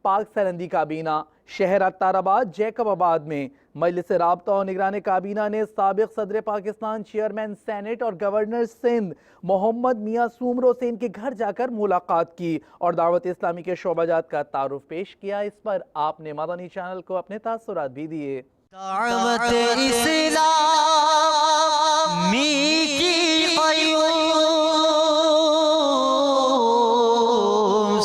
پاک سرحدی کابینہ شہر اتار آباد جیکب آباد میں مجلس رابطہ اور نگران کابینہ نے سابق صدر پاکستان چیئرمین سینٹ اور گورنر سندھ محمد میاں سومرو سے ان کے گھر جا کر ملاقات کی اور دعوت اسلامی کے شعبہ جات کا تعارف پیش کیا۔ اس پر آپ نے مدنی چینل کو اپنے تاثرات بھی دیے۔ دعوت اسلامی کی قیوم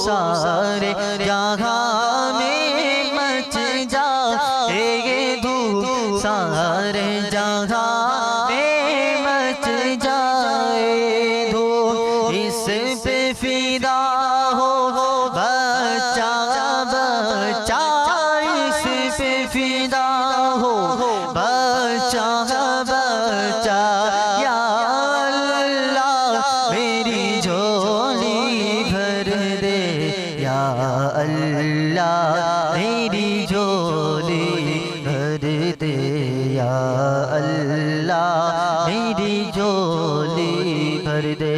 سارے جہاں میں مچ جائے دھوم، سارے جہاں میں مچ جائے دھوم، اس پہ فدا ہو بچہ بچہ، اس پہ فدا ہو بچہ بچہ، یا اللہ میری جھولی بھر دے، یا اللہ میری جھولی بھر دے، یا اللہ میری جھولی بھر دے۔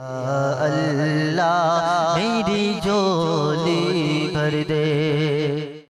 اللہ میری جھولی بھر دے۔